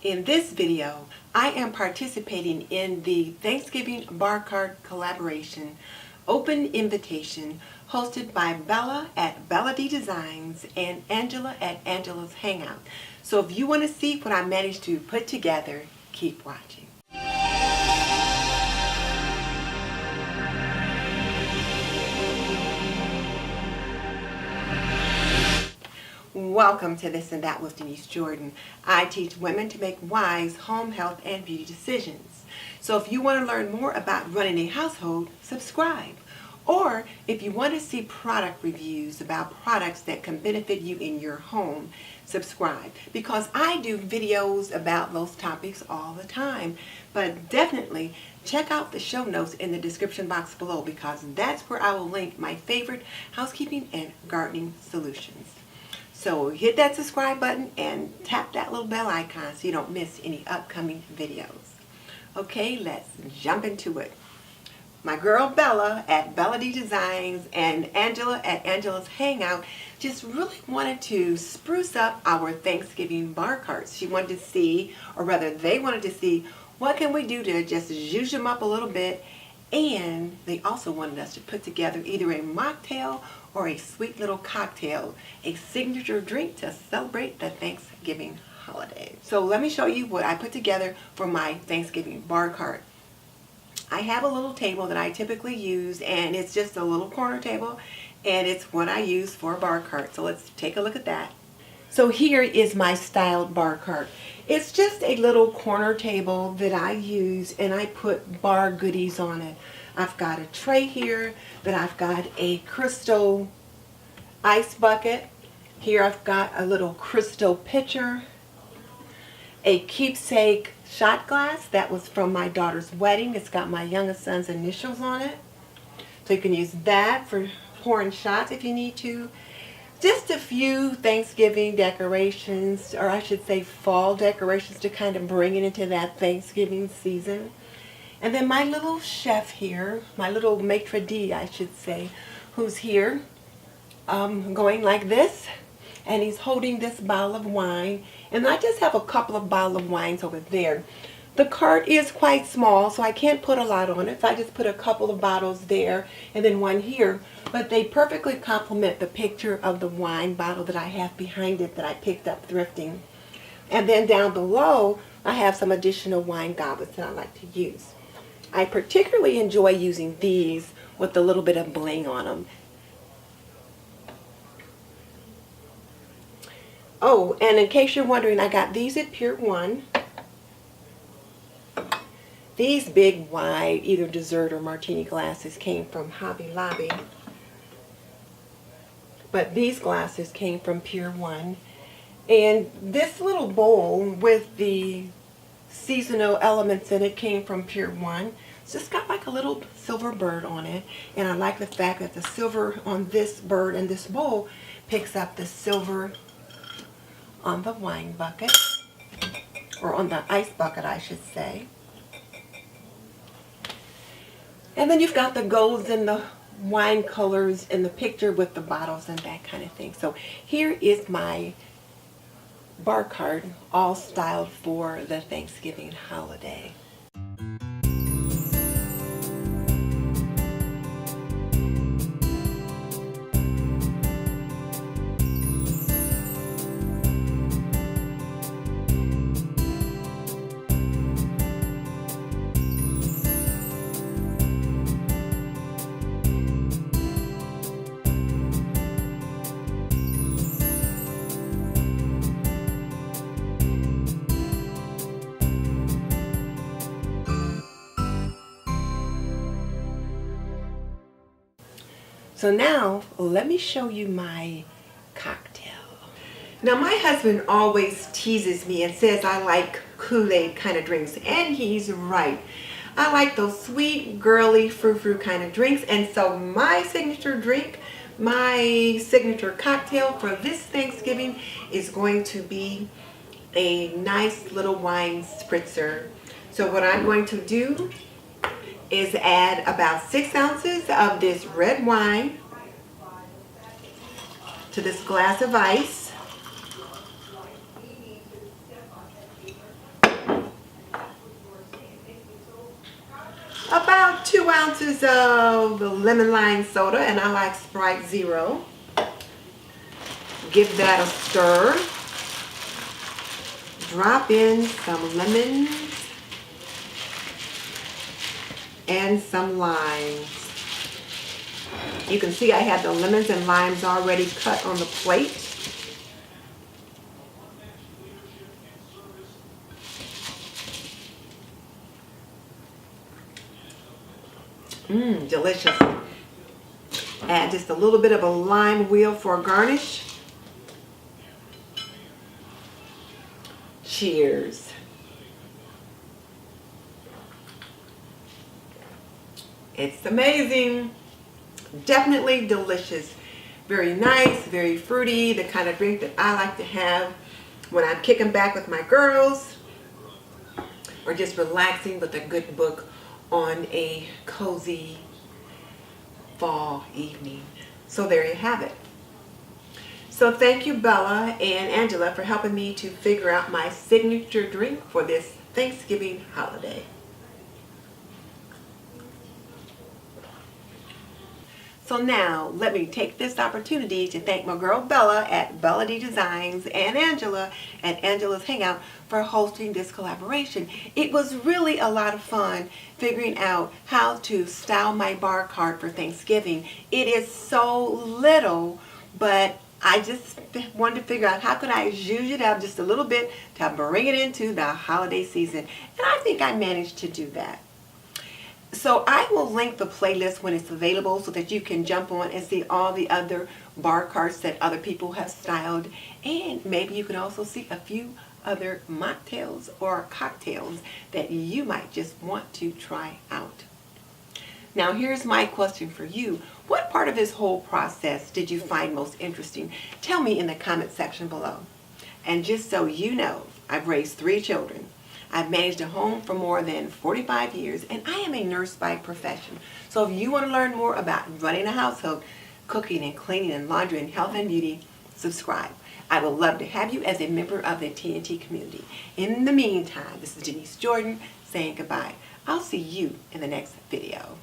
In this video, I am participating in the Thanksgiving bar card collaboration open invitation hosted by Bella at Bella D Designs and Angela at Angela's Hangout. So if you want to see what I managed to put together, keep watching. Welcome to This and That with Denise Jordan. I teach women to make wise home health and beauty decisions. So if you want to learn more about running a household, subscribe. Or if you want to see product reviews about products that can benefit you in your home, subscribe. Because I do videos about those topics all the time. But definitely check out the show notes in the description box below, because that's where I will link my favorite housekeeping and gardening solutions. So hit that subscribe button and tap that little bell icon so you don't miss any upcoming videos. Okay, let's jump into it. My girl Bella at Bella D Designs and Angela at Angela's Hangout just really wanted to spruce up our Thanksgiving bar carts. She wanted to see, or rather they wanted to see, what can we do to just zhuzh them up a little bit. And they also wanted us to put together either a mocktail or a sweet little cocktail, a signature drink to celebrate the Thanksgiving holiday. So let me show you what I put together for my Thanksgiving bar cart. I have a little table that I typically use, and it's just a little corner table, and it's what I use for a bar cart. So let's take a look at that. So here is my styled bar cart. It's just a little corner table that I use, and I put bar goodies on it. I've got a tray here, then I've got a crystal ice bucket. Here I've got a little crystal pitcher, a keepsake shot glass that was from my daughter's wedding. It's got my youngest son's initials on it. So you can use that for pouring shots if you need to. Just a few Thanksgiving decorations, or I should say fall decorations, to kind of bring it into that Thanksgiving season. And then my little chef here, my little maitre d', I should say, who's here going like this, and he's holding this bottle of wine. And I just have a couple of bottles of wines over there. The cart is quite small, so I can't put a lot on it, so I just put a couple of bottles there and then one here. But they perfectly complement the picture of the wine bottle that I have behind it that I picked up thrifting. And then down below, I have some additional wine goblets that I like to use. I particularly enjoy using these with a little bit of bling on them. Oh, and in case you're wondering, I got these at Pier 1. These big, wide, either dessert or martini glasses came from Hobby Lobby. But these glasses came from Pier 1. And this little bowl with the seasonal elements in it came from Pier 1. It's just got like a little silver bird on it. And I like the fact that the silver on this bird and this bowl picks up the silver on the wine bucket, or on the ice bucket, I should say. And then you've got the golds and the wine colors in the picture with the bottles and that kind of thing. So here is my bar cart, all styled for the Thanksgiving holiday. So now, let me show you my cocktail. Now, my husband always teases me and says I like Kool-Aid kind of drinks, and he's right. I like those sweet, girly, frou-frou kind of drinks, and so my signature drink, my signature cocktail for this Thanksgiving is going to be a nice little wine spritzer. So what I'm going to do is add about 6 ounces of this red wine to this glass of ice. about 2 ounces of lemon lime soda, and I like Sprite Zero. Give that a stir. Drop in some lemons and some limes. You can see I have the lemons and limes already cut on the plate. Delicious. Add just a little bit of a lime wheel for a garnish. Cheers. It's amazing. Definitely delicious. Very nice, very fruity, the kind of drink that I like to have when I'm kicking back with my girls or just relaxing with a good book on a cozy fall evening. So there you have it. So thank you, Bella and Angela, for helping me to figure out my signature drink for this Thanksgiving holiday. So now, let me take this opportunity to thank my girl Bella at Bella D Designs and Angela at Angela's Hangout for hosting this collaboration. It was really a lot of fun figuring out how to style my bar cart for Thanksgiving. It is so little, but I just wanted to figure out how could I zhuzh it up just a little bit to bring it into the holiday season. And I think I managed to do that. So I will link the playlist when it's available so that you can jump on and see all the other bar carts that other people have styled. And maybe you can also see a few other mocktails or cocktails that you might just want to try out. Now here's my question for you. What part of this whole process did you find most interesting? Tell me in the comment section below. And just so you know, I've raised 3 children. I've managed a home for more than 45 years, and I am a nurse by profession. So if you want to learn more about running a household, cooking and cleaning and laundry and health and beauty, subscribe. I would love to have you as a member of the TNT community. In the meantime, this is Denise Jordan saying goodbye. I'll see you in the next video.